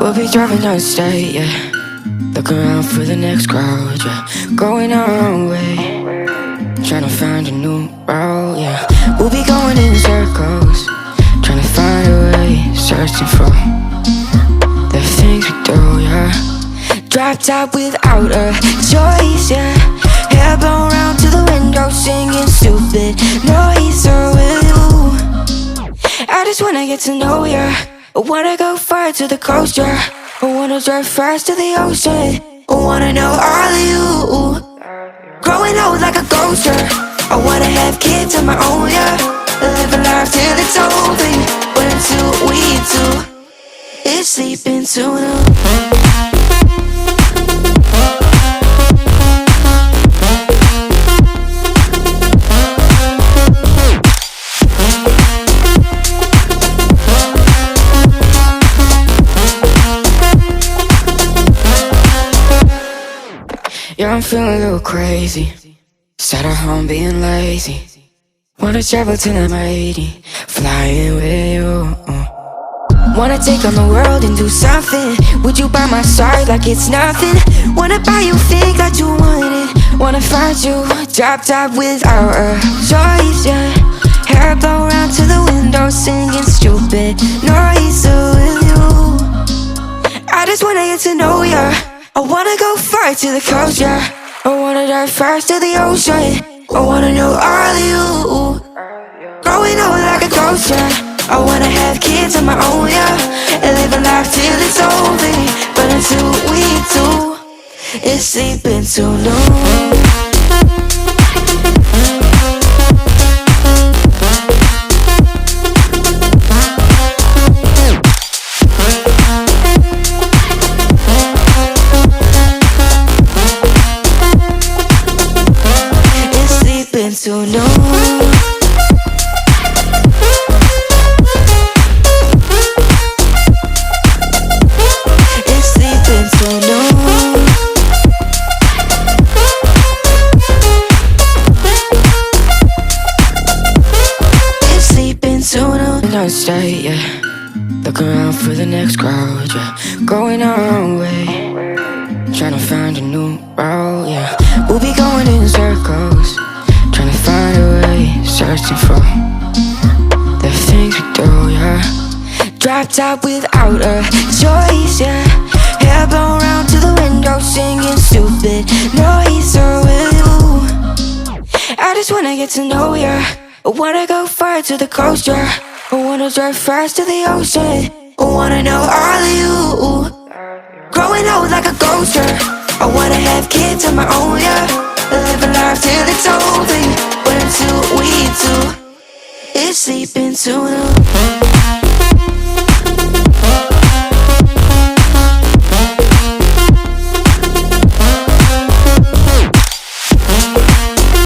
We'll be driving down the state, yeah. Looking around for the next crowd, yeah. Going our own way, trying to find a new route, yeah. We'll be going in circles, trying to find a way, searching for the things we do, yeah. Drop top without a choice, yeah. Hair blown round to the window, singing stupid noise. Or with you, I just wanna get to know ya. I wanna go far to the coast, yeah. I wanna drive fast to the ocean. I wanna know all of you. Growing old like a ghost, yeah. I wanna have kids of my own, yeah. Live a life till it's over. But until we do, it's sleeping sooner. Yeah, I'm feeling a little crazy. Sat at home being lazy. Wanna travel till I'm 80, flying with you. Wanna take on the world and do something. Would you by my side like it's nothing? Wanna buy you things that you wanted. Wanna find you, drop top without a choice, yeah. Hair blow round to the window, singing stupid noise. With you, I just wanna get to know ya. I wanna go far to the coast, yeah. I wanna dive fast to the ocean. I wanna know all of you. Growing old like a ghost, yeah. I wanna have kids of my own, yeah. And live a life till it's over. But until we do, it's sleeping too long. Too long. It's sleeping too long. It's sleeping too long. Don't stay, yeah. Looking around for the next crowd, yeah. Going our own way, trying to find a new route, yeah. We'll be going in circles, trying to find a way, searching for the things we do, yeah. Drop top without a choice, yeah. Hair blown round to the window, singing stupid noise. Or with you, I just wanna get to know ya. I wanna go far to the coast, yeah. I wanna drive fast to the ocean. I wanna know all of you. Growing old like a ghost, yeah. I wanna have kids of my own, yeah. Live a life till it's over. But until we do, it's sleeping too long.